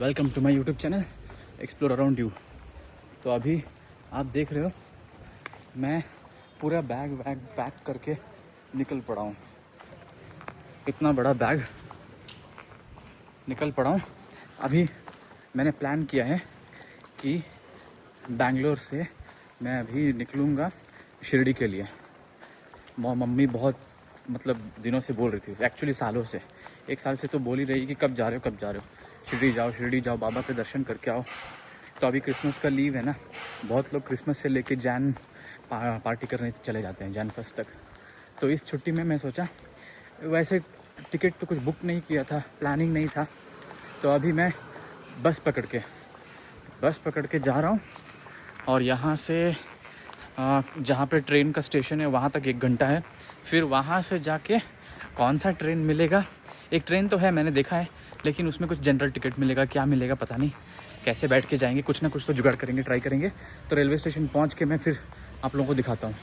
Welcome to my YouTube channel explore around you. तो अभी आप देख रहे हो मैं पूरा बैग पैक करके निकल पड़ा हूँ। इतना बड़ा बैग निकल पड़ा हूँ। अभी मैंने प्लान किया है कि बैंगलोर से मैं अभी निकलूँगा शिरडी के लिए। मम्मी बहुत दिनों से बोल रही थी, एक्चुअली सालों से, 1 साल से तो बोल ही रही कि कब जा रहे हो शिरडी जाओ बाबा के दर्शन करके आओ। तो अभी क्रिसमस का लीव है ना, बहुत लोग क्रिसमस से लेके जैन पार्टी करने चले जाते हैं, जैन फर्स्ट तक। तो इस छुट्टी में मैं सोचा, वैसे टिकट तो कुछ बुक नहीं किया था, प्लानिंग नहीं था, तो अभी मैं बस पकड़ के जा रहा हूँ। और यहाँ से जहाँ पे ट्रेन का स्टेशन है वहाँ तक 1 घंटा है। फिर वहाँ से जाके कौन सा ट्रेन मिलेगा, एक ट्रेन तो है मैंने देखा है, लेकिन उसमें कुछ जनरल टिकट मिलेगा, क्या मिलेगा पता नहीं। कैसे बैठ के जाएंगे, कुछ ना कुछ तो जुगाड़ करेंगे, ट्राई करेंगे। तो रेलवे स्टेशन पहुँच के मैं फिर आप लोगों को दिखाता हूँ।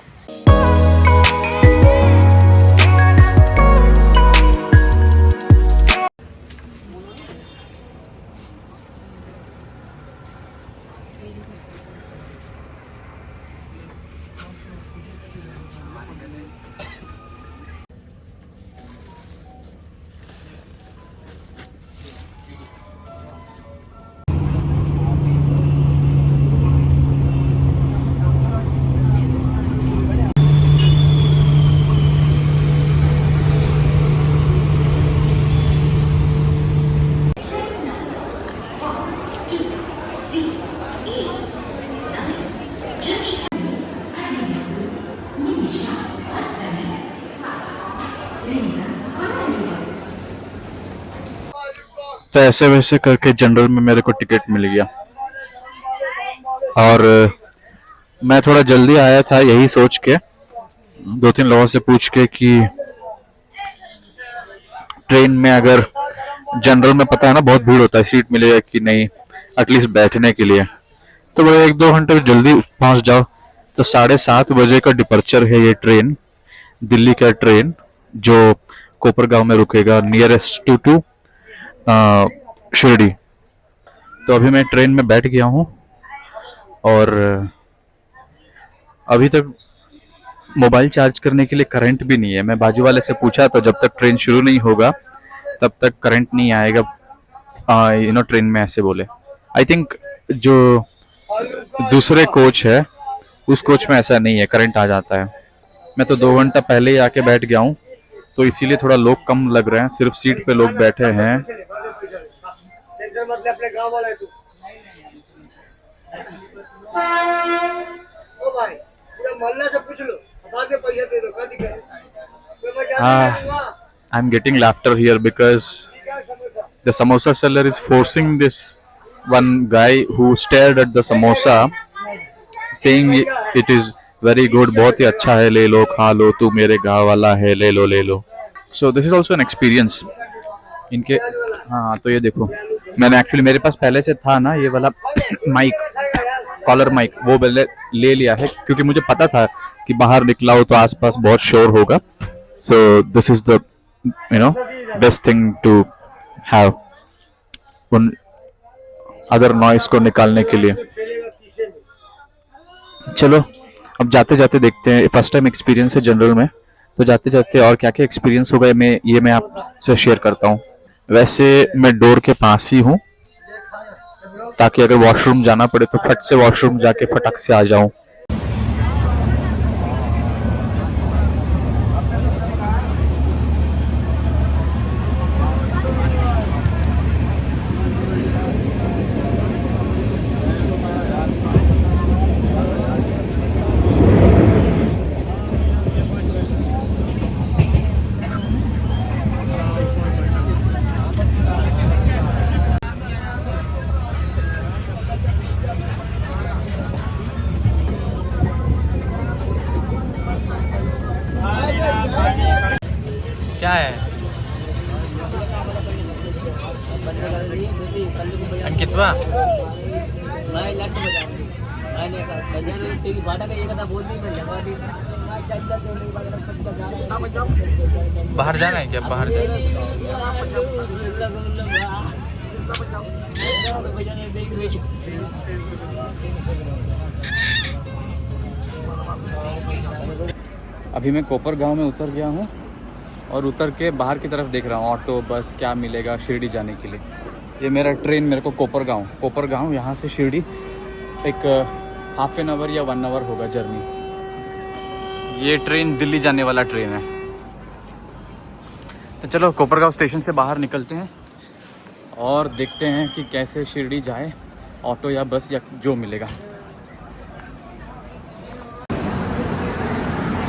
तो ऐसे वैसे करके जनरल में मेरे को टिकट मिल गया। और मैं थोड़ा जल्दी आया था यही सोच के, 2-3 लोगों से पूछ के कि ट्रेन में अगर जनरल में पता है ना बहुत भीड़ होता है, सीट मिलेगा कि नहीं एटलीस्ट बैठने के लिए। तो वो 1-2 घंटे जल्दी पहुंच जाओ। तो 7:30 बजे का डिपर्चर है ये ट्रेन, दिल्ली का ट्रेन, जो कोपरगांव में रुकेगा, नियरेस्ट टू शिरडी। तो अभी मैं ट्रेन में बैठ गया हूँ और अभी तक मोबाइल चार्ज करने के लिए करंट भी नहीं है। मैं बाजू वाले से पूछा तो जब तक ट्रेन शुरू नहीं होगा तब तक करंट नहीं आएगा, ट्रेन में ऐसे बोले। आई थिंक जो दूसरे कोच है उस कोच में ऐसा नहीं है, करंट आ जाता है। मैं तो 2 घंटा पहले ही आके बैठ गया हूँ, तो इसीलिए थोड़ा लोग कम लग रहे हैं, सिर्फ सीट पे लोग बैठे हैं। I'm getting laughter here because the samosa seller is forcing this one guy who stared at the samosa, saying it is very good, बहुत ही अच्छा है, ले लो खा लो, तू मेरे गाँव वाला है, ले लो। So this is also an experience इनके। हाँ तो ये देखो, मैंने एक्चुअली मेरे पास पहले से था ना ये वाला माइक, कॉलर माइक, वो ले लिया है क्योंकि मुझे पता था कि बाहर निकला हो तो आसपास बहुत शोर होगा। So this is the best thing to have, उन अदर नॉइस को निकालने के लिए। चलो अब जाते जाते देखते हैं, फर्स्ट टाइम एक्सपीरियंस है जनरल में, तो जाते जाते और क्या क्या एक्सपीरियंस होगा मैं आपसे शेयर करता हूँ। वैसे मैं डोर के पास ही हूँ, ताकि अगर वॉशरूम जाना पड़े तो फट से वॉशरूम जाके फटक से आ जाऊं। क्या है अंकितवा? बाहर जाना है क्या? बाहर जाना अभी मैं कोपर गांव में उतर गया हूँ और उतर के बाहर की तरफ देख रहा हूँ ऑटो बस क्या मिलेगा शिरडी जाने के लिए। ये मेरा ट्रेन मेरे को कोपर गांव यहाँ से शिरडी एक हाफ एन आवर या 1 आवर होगा जर्नी। ये ट्रेन दिल्ली जाने वाला ट्रेन है। तो चलो कोपर गांव स्टेशन से बाहर निकलते हैं और देखते हैं कि कैसे शिरडी जाए, ऑटो या बस या जो मिलेगा।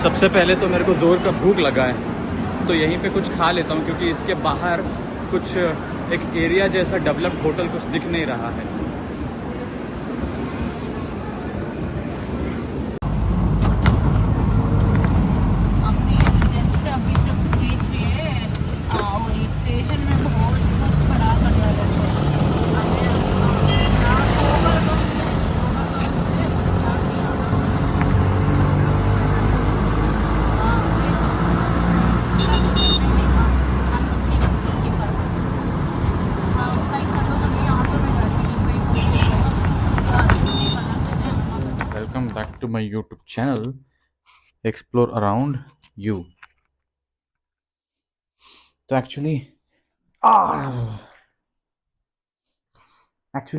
सबसे पहले तो मेरे को ज़ोर का भूख लगा है, तो यहीं पे कुछ खा लेता हूँ क्योंकि इसके बाहर कुछ एक एरिया जैसा डेवलप्ड होटल कुछ दिख नहीं रहा है। अभी जब बीच में और एक स्टेशन में बहुत खड़ा कर रहा है। Welcome back to my YouTube channel explore around you. तो एक्चुअली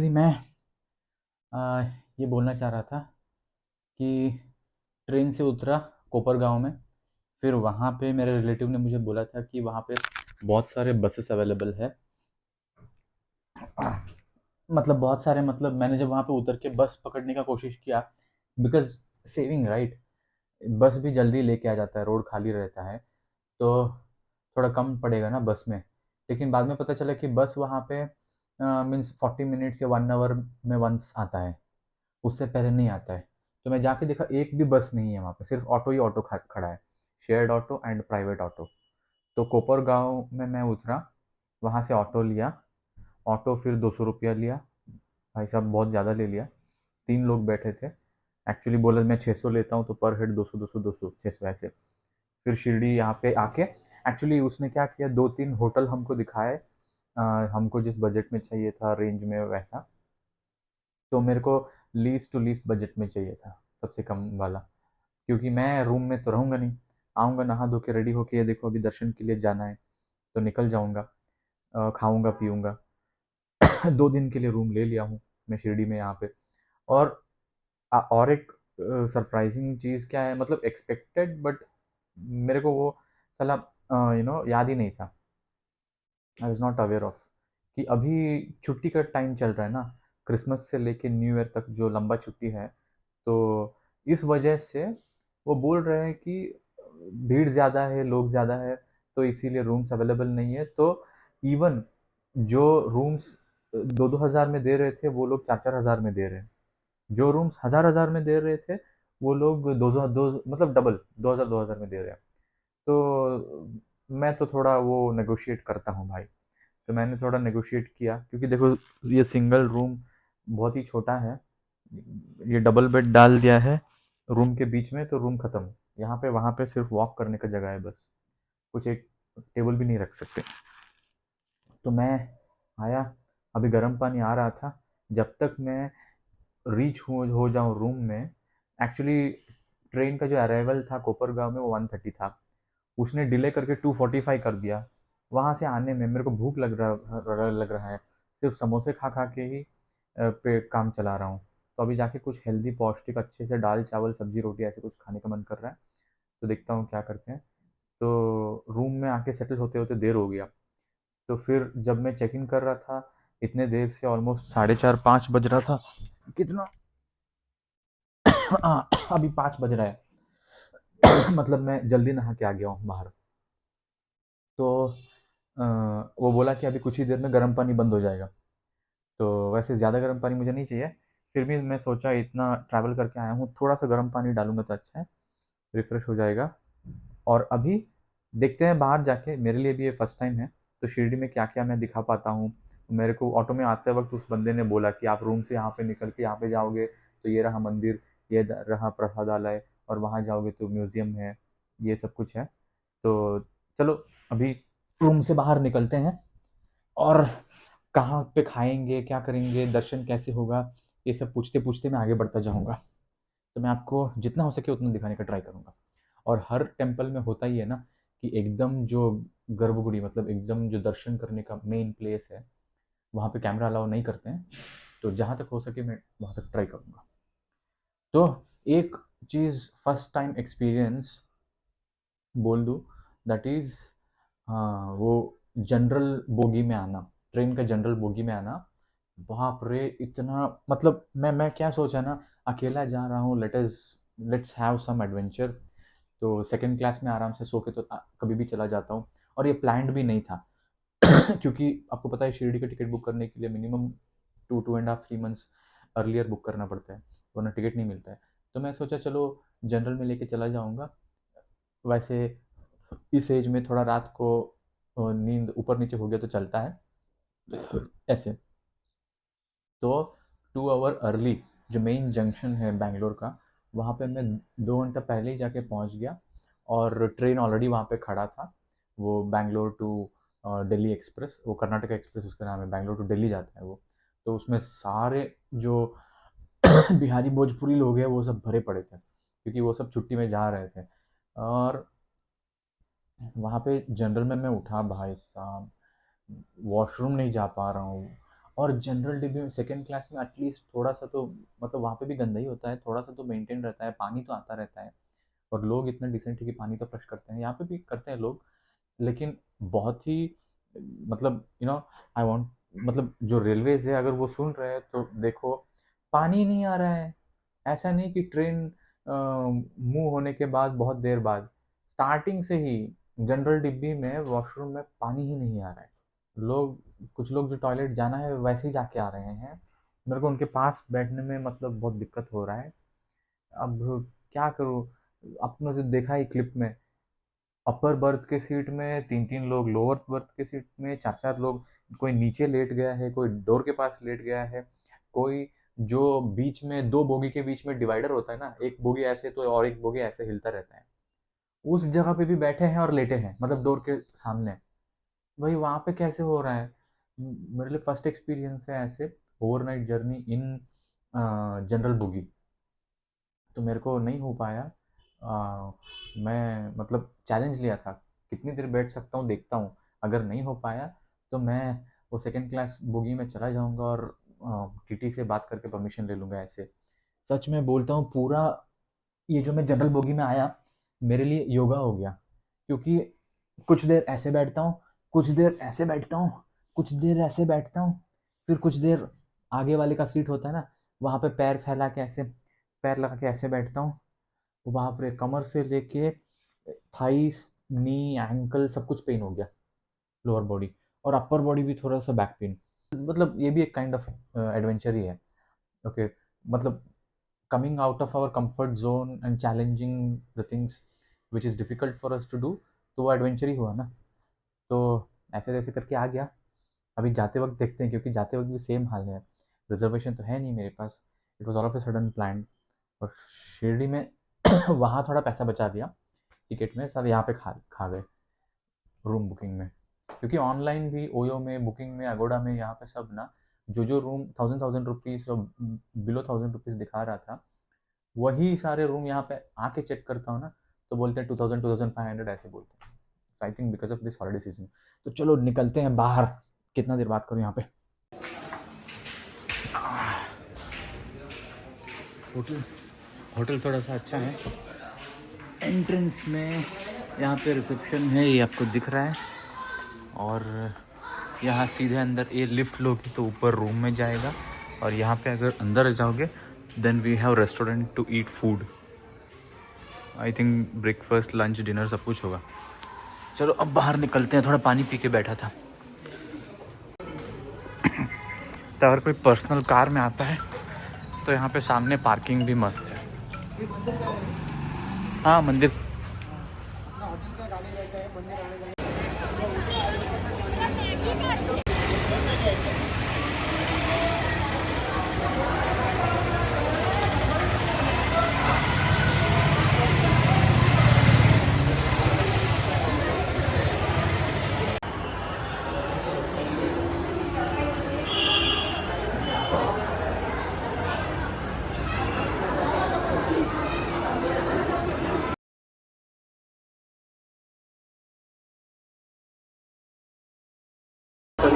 मैं ये बोलना चाह रहा था कि ट्रेन से उतरा कोपर गांव में, फिर वहाँ पे मेरे रिलेटिव ने मुझे बोला था कि वहाँ पे बहुत सारे बसेस अवेलेबल है। मतलब बहुत सारे, मतलब मैंने जब वहाँ पे उतर के बस पकड़ने का कोशिश किया, बिकॉज सेविंग राइट, बस भी जल्दी लेके आ जाता है, रोड खाली रहता है तो थोड़ा कम पड़ेगा ना बस में। लेकिन बाद में पता चला कि बस वहाँ पे मीन्स 40 मिनट्स या 1 आवर में वंस आता है, उससे पहले नहीं आता है। तो मैं जाके देखा एक भी बस नहीं है वहाँ पे, सिर्फ ऑटो ही ऑटो खड़ा है, shared auto and private auto. तो कोपर गांव में मैं उतरा, वहाँ से ऑटो लिया, ऑटो फिर 200 रुपया लिया, भाई साहब बहुत ज़्यादा ले लिया, 3 लोग बैठे थे। एक्चुअली बोला मैं 600 लेता हूँ, तो पर हेड 200 600 ऐसे। फिर शिरडी यहाँ पे आके एक्चुअली उसने क्या किया, 2-3 होटल हमको दिखाए, हमको जिस बजट में चाहिए था रेंज में वैसा। तो मेरे को लीस्ट टू लीस्ट बजट में चाहिए था, सबसे कम वाला, क्योंकि मैं रूम में तो रहूँगा नहीं, आऊँगा नहा धो के रेडी होके, ये देखो अभी दर्शन के लिए जाना है तो निकल जाऊँगा, खाऊँगा पीऊँगा। 2 दिन के लिए रूम ले लिया हूँ मैं शिरडी में यहाँ पे। और और एक सरप्राइजिंग चीज़ क्या है, मतलब एक्सपेक्टेड, बट मेरे को वो साला याद ही नहीं था, I was not aware of कि अभी छुट्टी का टाइम चल रहा है ना, क्रिसमस से लेके न्यू ईयर तक जो लंबा छुट्टी है। तो इस वजह से वो बोल रहे हैं कि भीड़ ज़्यादा है, लोग ज़्यादा है, तो इसीलिए रूम्स अवेलेबल नहीं है। तो इवन जो रूम्स 2-2 हज़ार में दे रहे थे वो लोग 4-4 हज़ार में दे रहे हैं, जो रूम्स हज़ार हज़ार में दे रहे थे वो लोग दो मतलब डबल 2,000 में दे रहे हैं। तो मैं तो थोड़ा वो नेगोशिएट करता हूँ भाई, तो मैंने थोड़ा नेगोशिएट किया, क्योंकि देखो ये सिंगल रूम बहुत ही छोटा है, ये डबल बेड डाल दिया है रूम के बीच में, तो रूम ख़त्म। यहाँ पे वहाँ पे सिर्फ वॉक करने का जगह है बस, कुछ एक टेबल भी नहीं रख सकते। तो मैं आया, अभी गर्म पानी आ रहा था, जब तक मैं रीच हो जाऊँ रूम में। एक्चुअली ट्रेन का जो अराइवल था कोपरगांव में वो 1:30 था, उसने डिले करके 2:45 कर दिया। वहाँ से आने में मेरे को भूख लग रहा है, सिर्फ समोसे खा खा के ही पे काम चला रहा हूँ। तो अभी जाके कुछ हेल्दी पौष्टिक अच्छे से दाल चावल सब्जी रोटी ऐसे कुछ खाने का मन कर रहा है, तो देखता हूँ क्या करते हैं। तो रूम में आके सेटल होते होते देर हो गया, तो फिर जब मैं चेक इन कर रहा था, इतने देर से ऑलमोस्ट 4:30 5 बज रहा था, कितना अभी 5 बज रहा है। मतलब मैं जल्दी नहा के आ गया हूँ बाहर। तो वो बोला कि अभी कुछ ही देर में गर्म पानी बंद हो जाएगा। तो वैसे ज़्यादा गर्म पानी मुझे नहीं चाहिए, फिर भी मैं सोचा इतना ट्रैवल करके आया हूँ, थोड़ा सा गर्म पानी डालूंगा तो अच्छा है, रिफ़्रेश हो जाएगा। और अभी देखते हैं बाहर जाके, मेरे लिए भी ये फर्स्ट टाइम है, तो शिरडी में क्या क्या मैं दिखा पाता हूँ। मेरे को ऑटो में आते वक्त उस बंदे ने बोला कि आप रूम से यहाँ पे निकल के यहाँ पे जाओगे तो ये रहा मंदिर, ये रहा प्रसादालय, और वहाँ जाओगे तो म्यूज़ियम है, ये सब कुछ है। तो चलो अभी रूम से बाहर निकलते हैं और कहाँ पे खाएंगे, क्या करेंगे, दर्शन कैसे होगा, ये सब पूछते पूछते मैं आगे बढ़ता जाऊँगा। तो मैं आपको जितना हो सके उतना दिखाने का ट्राई करूँगा। और हर टेम्पल में होता ही है ना कि एकदम जो गर्भगुड़ी मतलब एकदम जो दर्शन करने का मेन प्लेस है, वहाँ पे कैमरा अलाउ नहीं करते हैं। तो जहाँ तक हो सके मैं वहाँ तक ट्राई करूँगा। तो एक चीज़ फर्स्ट टाइम एक्सपीरियंस बोल दूँ, दैट इज़ हाँ, वो जनरल बोगी में आना, ट्रेन का जनरल बोगी में आना, बाप रे! इतना मतलब मैं क्या सोचा ना, अकेला जा रहा हूँ, लेट्स हैव सम एडवेंचर। तो सेकंड क्लास में आराम से सो के तो कभी भी चला जाता हूँ, और ये प्लान्ड भी नहीं था। क्योंकि आपको पता है शिरडी का टिकट बुक करने के लिए मिनिमम 2-2.5 3 मंथ्स अर्लियर बुक करना पड़ता है, वरना टिकट नहीं मिलता है। तो मैं सोचा चलो जनरल में लेके चला जाऊँगा। वैसे इस एज में थोड़ा रात को नींद ऊपर नीचे हो गया तो चलता है ऐसे। तो 2 आवर अर्ली जो मेन जंक्शन है बैंगलोर का, वहाँ पे मैं 2 घंटा पहले ही जाके पहुँच गया, और ट्रेन ऑलरेडी वहाँ पे खड़ा था। वो बैंगलोर टू दिल्ली एक्सप्रेस, वो कर्नाटका एक्सप्रेस उसका नाम है, बैंगलोर टू दिल्ली जाता है वो। तो उसमें सारे जो बिहारी भोजपुरी लोग हैं वो सब भरे पड़े थे, क्योंकि वो सब छुट्टी में जा रहे थे। और वहाँ पे जनरल में मैं उठा, भाई साहब वॉशरूम नहीं जा पा रहा हूँ। और जनरल डिब्बे में सेकंड क्लास में एटलीस्ट थोड़ा सा तो मतलब वहाँ पे भी गंदा ही होता है, थोड़ा सा तो मेंटेन रहता है, पानी तो आता रहता है, और लोग इतना डिसेंट है कि पानी तो फ्लश करते हैं, यहाँ पे भी करते हैं लोग। लेकिन बहुत ही मतलब आई वांट मतलब जो रेलवेज है अगर वो सुन रहे हैं तो देखो, पानी नहीं आ रहा है। ऐसा नहीं कि ट्रेन मूव होने के बाद बहुत देर बाद, स्टार्टिंग से ही जनरल डिब्बी में वॉशरूम में पानी ही नहीं आ रहा है। लोग कुछ लोग जो टॉयलेट जाना है वैसे ही जाके आ रहे हैं, मेरे को उनके पास बैठने में मतलब बहुत दिक्कत हो रहा है। अब क्या करूँ, आपने तो देखा ही क्लिप में, अपर बर्थ के सीट में 3-3 लोग, लोअर बर्थ के सीट में 4-4 लोग, कोई नीचे लेट गया है, कोई डोर के पास लेट गया है, कोई जो बीच में दो बोगी के बीच में डिवाइडर होता है ना, एक बोगी ऐसे तो और एक बोगी ऐसे हिलता रहता है, उस जगह पे भी बैठे हैं और लेटे हैं, मतलब डोर के सामने। भाई वहाँ पे कैसे हो रहा है? मेरे लिए फर्स्ट एक्सपीरियंस है ऐसे overnight journey in general bogie. तो मेरे को नहीं हो पाया। मैं मतलब चैलेंज लिया था, कितनी देर बैठ सकता हूँ देखता हूँ, अगर नहीं हो पाया तो मैं वो सेकंड क्लास बोगी में चला जाऊँगा और टीटी से बात करके परमिशन ले लूँगा ऐसे। सच में बोलता हूँ, पूरा ये जो मैं जनरल बोगी में आया, मेरे लिए योगा हो गया। क्योंकि कुछ देर ऐसे बैठता हूँ, कुछ देर ऐसे बैठता हूँ, कुछ देर ऐसे बैठता हूँ, फिर कुछ देर आगे वाले का सीट होता है ना, वहाँ पे पैर फैला के ऐसे, पैर लगा के ऐसे बैठता हूँ। वहाँ पे कमर से लेके थाइस, नी, एंकल सब कुछ पेन हो गया, लोअर बॉडी, और अपर बॉडी भी थोड़ा सा बैक पेन। मतलब ये भी एक काइंड ऑफ एडवेंचर ही है। ओके, मतलब coming out of our comfort zone and challenging the things which is difficult for us to do, तो वो एडवेंचर ही हुआ ना। तो ऐसे ऐसे करके आ गया। अभी जाते वक्त देखते हैं, क्योंकि जाते वक्त भी सेम हाल है, रिजर्वेशन तो है नहीं मेरे पास, it was all of a sudden plan. और शिरडी में वहाँ थोड़ा पैसा बचा दिया टिकट में, सारे यहाँ पे खा खा गए रूम बुकिंग में। क्योंकि ऑनलाइन भी ओयो में बुकिंग में अगोड़ा में यहाँ पे सब ना, जो रूम 1000 रुपीज़ और बिलो 1000 रुपीज़ दिखा रहा था, वही सारे रूम यहाँ पे आके चेक करता हूँ ना, तो बोलते हैं 2000 2500 ऐसे बोलते हैं। I think because of this holiday season. तो चलो निकलते हैं बाहर, कितना देर बात करूँ यहाँ पे। होटल थोड़ा सा अच्छा है। एंट्रेंस में यहाँ पे रिसेप्शन है, ये आपको दिख रहा है, और यहाँ सीधे अंदर ये लिफ्ट लोगे तो ऊपर रूम में जाएगा, और यहाँ पे अगर अंदर जाओगे then we have restaurant to eat food. I think breakfast lunch dinner सब कुछ होगा। चलो अब बाहर निकलते हैं, थोड़ा पानी पी के बैठा था। तो अगर कोई पर्सनल कार में आता है तो यहाँ पे सामने पार्किंग भी मस्त है। हाँ, मंदिर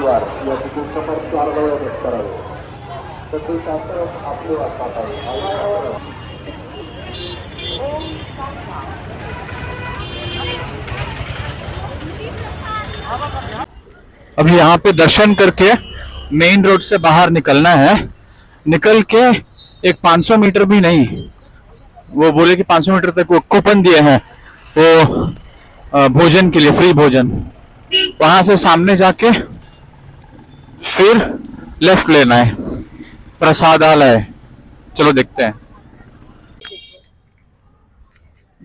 परिवार या तिकीट नंबर 4 वेळेस करावे. तसेच शास्त्र आपले वाचतात आहे. अब यहाँ पे दर्शन करके मेन रोड से बाहर निकलना है. निकल के एक 500 मीटर भी नहीं, वो बोले कि 500 मीटर तक वो कूपन दिए हैं वो भोजन के लिए, फ्री भोजन. वहां से सामने जाके फिर लेफ्ट लेना है, प्रसादालय. चलो देखते हैं.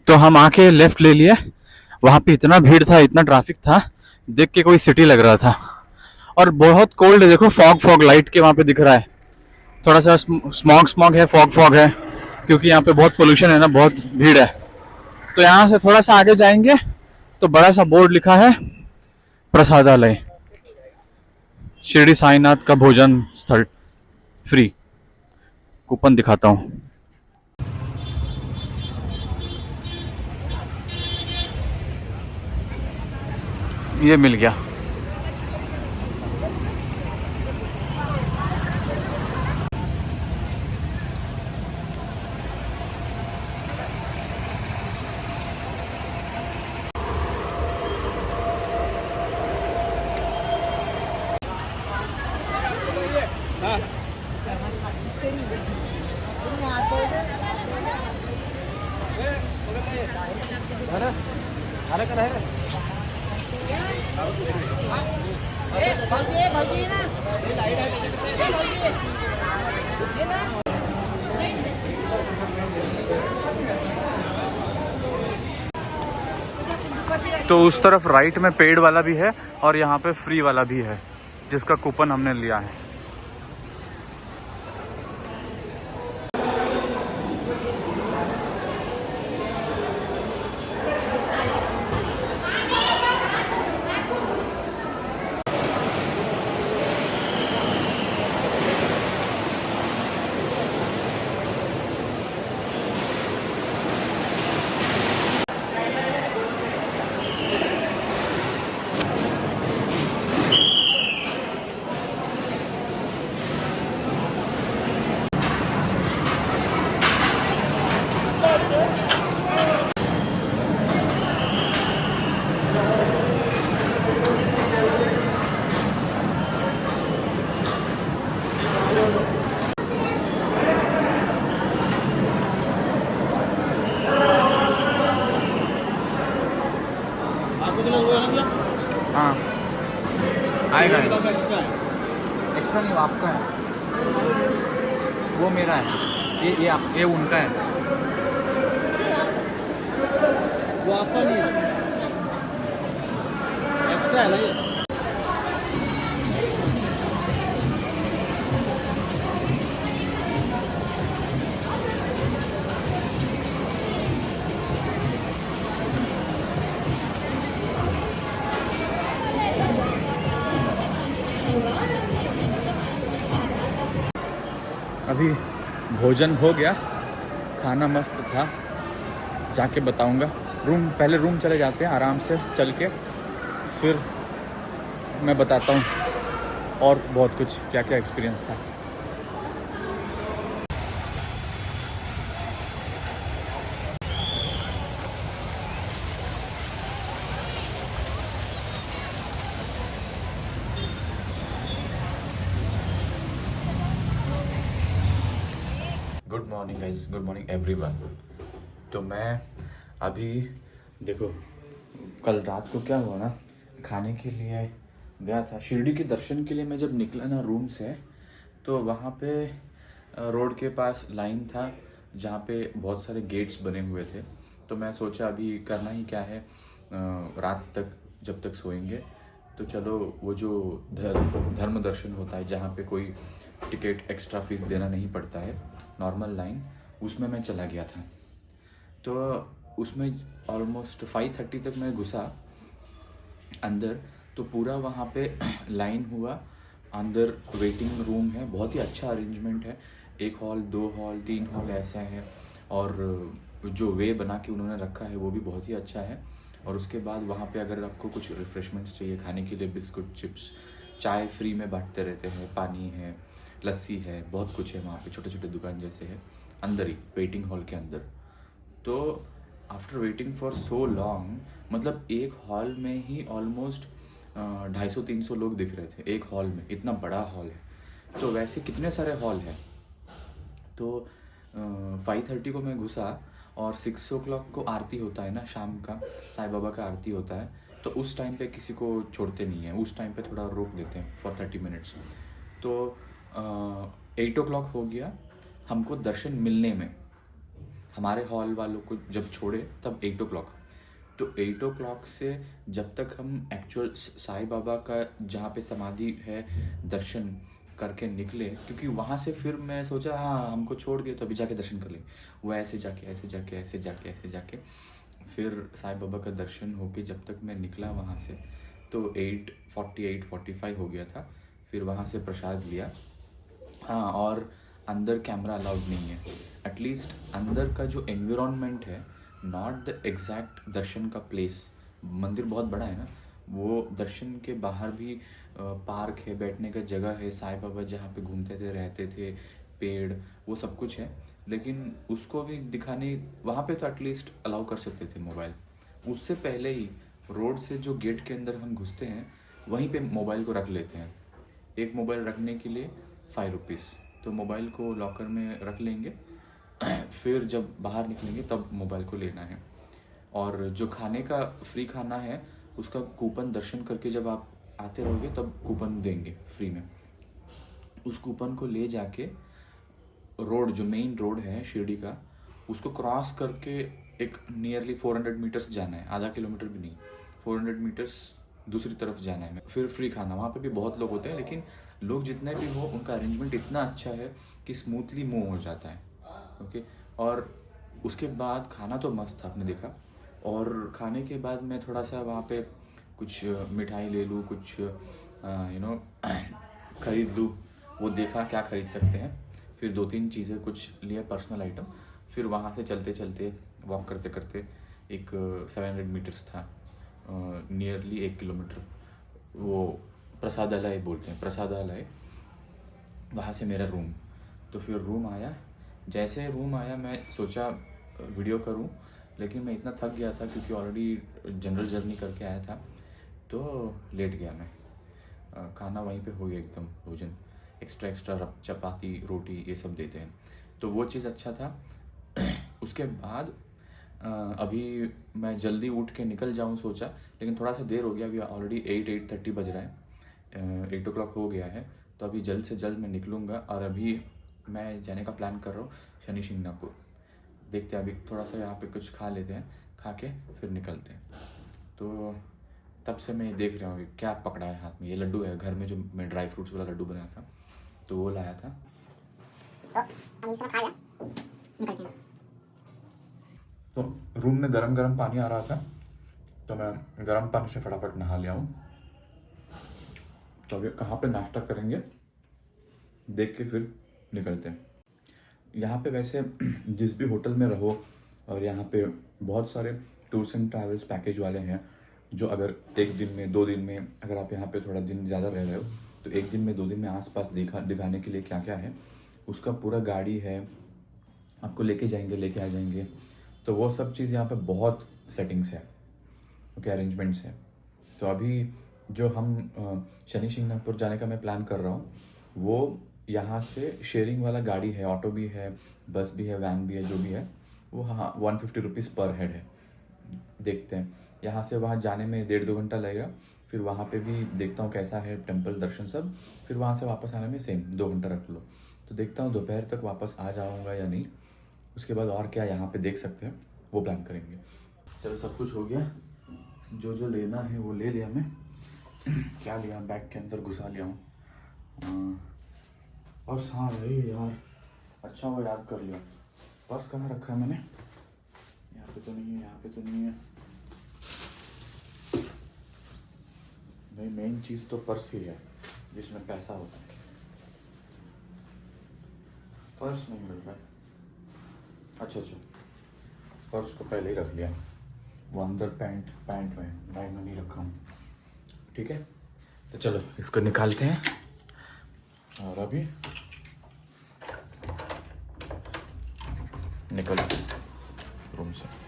तो हम आके लेफ्ट ले लिए. वहां पे इतना भीड़ था, इतना ट्रैफिक था, देख के कोई सिटी लग रहा था. और बहुत कोल्ड है. देखो फॉग लाइट के वहां पे दिख रहा है. थोड़ा सा स्मॉग है, फॉग है, क्योंकि यहाँ पे बहुत पोल्यूशन है ना, बहुत भीड़ है. तो यहाँ से थोड़ा सा आगे जाएंगे तो बड़ा सा बोर्ड लिखा है प्रसादालय, शिरडी साईनाथ का भोजन स्थल फ्री. कूपन दिखाता हूँ. ये मिल गया. तो उस तरफ राइट में पेड वाला भी है और यहाँ पे फ्री वाला भी है, जिसका कूपन हमने लिया है. हाँ आएगा. एक्स्ट्रा नहीं, वो आपका है, वो मेरा है, ये उनका है. वो आपका नहीं है, एक्स्ट्रा है ना ये. अभी भोजन हो गया, खाना मस्त था, जाके बताऊंगा. पहले रूम चले जाते हैं आराम से चल के, फिर मैं बताता हूँ और बहुत कुछ क्या क्या एक्सपीरियंस था. Good morning guys, good morning everyone. तो मैं अभी देखो, कल रात को क्या हुआ ना, खाने के लिए गया था शिरडी के दर्शन के लिए. मैं जब निकला ना रूम से, तो वहाँ पे रोड के पास लाइन था जहाँ पे बहुत सारे गेट्स बने हुए थे. तो मैं सोचा अभी करना ही क्या है, रात तक जब तक सोएंगे तो चलो वो जो धर्म दर्शन होता है जहाँ पे कोई टिकट एक्स्ट्रा फीस देना नहीं पड़ता है, नॉर्मल लाइन, उसमें मैं चला गया था. तो उसमें ऑलमोस्ट 5:30 तक मैं घुसा अंदर. तो पूरा वहाँ पे लाइन हुआ. अंदर वेटिंग रूम है, बहुत ही अच्छा अरेंजमेंट है. 1 हॉल, 2 हॉल, 3 हॉल ऐसा है. और जो वे बना के उन्होंने रखा है वो भी बहुत ही अच्छा है. और उसके बाद वहाँ पे अगर आपको कुछ रिफ्रेशमेंट्स चाहिए खाने के लिए, बिस्कुट, चिप्स, चाय फ्री में बांटते रहते हैं, पानी है, लस्सी है, बहुत कुछ है वहाँ पे, छोटे छोटे दुकान जैसे है अंदर ही, वेटिंग हॉल के अंदर। तो after waiting for so long, मतलब एक हॉल में ही ऑलमोस्ट 250-300 लोग दिख रहे थे एक हॉल में, इतना बड़ा हॉल है। तो वैसे कितने सारे हॉल है। तो 5:30 को मैं घुसा और 6 o'clock को आरती होता है ना शाम का, साईं बाबा का आरती होता है, तो उस टाइम पे किसी को छोड़ते नहीं है, उस टाइम पे थोड़ा रोक देते हैं फॉर 30 मिनट्स। तो 8 o'clock हो गया हमको दर्शन मिलने में, हमारे हॉल वालों को जब छोड़े तब 8 o'clock। तो 8 o'clock से जब तक हम एक्चुअल साईं बाबा का जहाँ पे समाधि है दर्शन करके निकले, क्योंकि वहाँ से फिर मैं सोचा हाँ हमको छोड़ दिया तो अभी जाके दर्शन कर लें, वो ऐसे जाके ऐसे जाके ऐसे जाके ऐसे जाके फिर साईं बाबा का दर्शन होके जब तक मैं निकला वहाँ से तो 8:48-45 हो गया था। फिर वहाँ से प्रसाद लिया। हाँ, और अंदर कैमरा अलाउड नहीं है, एटलीस्ट अंदर का जो एनवायरनमेंट है, नॉट द एग्जैक्ट दर्शन का प्लेस। मंदिर बहुत बड़ा है ना, वो दर्शन के बाहर भी पार्क है, बैठने का जगह है, साईं बाबा जहाँ पे घूमते थे रहते थे, पेड़, वो सब कुछ है, लेकिन उसको भी दिखाने वहाँ पे तो एटलीस्ट अलाउ कर सकते थे मोबाइल। उससे पहले ही रोड से जो गेट के अंदर हम घुसते हैं वहीं पे मोबाइल को रख लेते हैं। एक मोबाइल रखने के लिए 5 रुपीज़, तो मोबाइल को लॉकर में रख लेंगे फिर जब बाहर निकलेंगे तब मोबाइल को लेना है। और जो खाने का फ्री खाना है उसका कूपन दर्शन करके जब आप आते रहोगे तब कूपन देंगे फ्री में। उस कूपन को ले जाके रोड, जो मेन रोड है शिरडी का, उसको क्रॉस करके एक नियरली 400 मीटर्स जाना है, आधा किलोमीटर भी नहीं, 400 मीटर्स दूसरी तरफ जाना है। फिर फ्री खाना, वहाँ पे भी बहुत लोग होते हैं, लेकिन लोग जितने भी हो उनका अरेंजमेंट इतना अच्छा है कि स्मूथली मूव हो जाता है। ओके, और उसके बाद खाना तो मस्त था, आपने देखा। और खाने के बाद मैं थोड़ा सा वहाँ पे कुछ मिठाई ले लूँ, कुछ खरीद लूँ, वो देखा क्या खरीद सकते हैं। फिर 2-3 चीज़ें कुछ लिए, पर्सनल आइटम। फिर वहाँ से चलते चलते वॉक करते करते एक 700 मीटर्स था, नियरली 1 किलोमीटर, वो प्रसादालय बोलते हैं, प्रसादालय, वहाँ से मेरा रूम। तो फिर रूम आया, जैसे रूम आया मैं सोचा वीडियो करूँ, लेकिन मैं इतना थक गया था क्योंकि ऑलरेडी जनरल जर्नी करके आया था, तो लेट गया मैं। खाना वहीं पे हो गया एकदम, भोजन एक्स्ट्रा चपाती रोटी ये सब देते हैं, तो वो चीज़ अच्छा था। उसके बाद अभी मैं जल्दी उठ के निकल जाऊं सोचा, लेकिन थोड़ा सा देर हो गया, अभी ऑलरेडी 8:30 बज रहा है, 8 o'clock हो गया है। तो अभी जल्द से जल्द मैं निकलूँगा और अभी मैं जाने का प्लान कर रहा हूँ शनि शिंगणापुर। देखते हैं, अभी थोड़ा सा यहाँ पे कुछ खा लेते हैं, खा के फिर निकलते हैं। तो तब से मैं देख रहा हूँ क्या पकड़ा है हाथ में। ये लड्डू है, घर में जो मैं ड्राई फ्रूट्स वाला लड्डू बनाया था तो वो लाया था। तो रूम में गरम गरम पानी आ रहा था, तो मैं गरम पानी से फटाफट नहा लिया हूँ। तो अभी कहाँ पे नाश्ता करेंगे देख के फिर निकलते हैं। यहाँ पे वैसे जिस भी होटल में रहो, और यहाँ पे बहुत सारे टूर्स एंड ट्रैवल्स पैकेज वाले हैं, जो अगर 1 दिन में 2 दिन में, अगर आप यहाँ पे थोड़ा दिन ज़्यादा रह रहे हो तो 1 दिन में 2 दिन में आसपास दिखाने के लिए क्या क्या है उसका पूरा गाड़ी है, आपको लेके जाएंगे, लेके आ जाएंगे। तो वो सब चीज़ यहाँ पे बहुत सेटिंग्स है, ओके, अरेंजमेंट्स है। तो अभी जो हम शनि शिंगणापुर जाने का मैं प्लान कर रहा हूँ, वो यहाँ से शेयरिंग वाला गाड़ी है, ऑटो भी है, बस भी है, वैन भी है, जो भी है वो, हाँ 150 रुपीज़ पर हेड है। देखते हैं, यहाँ से वहाँ जाने में 1.5-2 घंटा लगेगा, फिर वहाँ पे भी देखता हूँ कैसा है टेम्पल दर्शन सब, फिर वहाँ से वापस आने में सेम 2 घंटा रख लो। तो देखता हूँ दोपहर तक वापस आ जाऊँगा या नहीं, उसके बाद और क्या यहाँ पे देख सकते हैं वो प्लान करेंगे। चलो, सब कुछ हो गया, जो जो लेना है वो ले लिया मैं। क्या लिया, बैग के अंदर घुसा लिया हूँ। पर्स, हाँ भाई यार, अच्छा वो याद कर लिया। पर्स कहाँ रखा है मैंने, यहाँ पे तो नहीं है, यहाँ पे तो नहीं है भाई। मेन चीज़ तो पर्स ही है जिसमें पैसा होता है, पर्स नहीं मिल रहा है। अच्छा, पर्स को पहले ही रख लिया, वो अंदर पैंट में बैग में नहीं रखा हूँ, ठीक है। तो चलो इसको निकालते हैं और अभी निकल रूम से।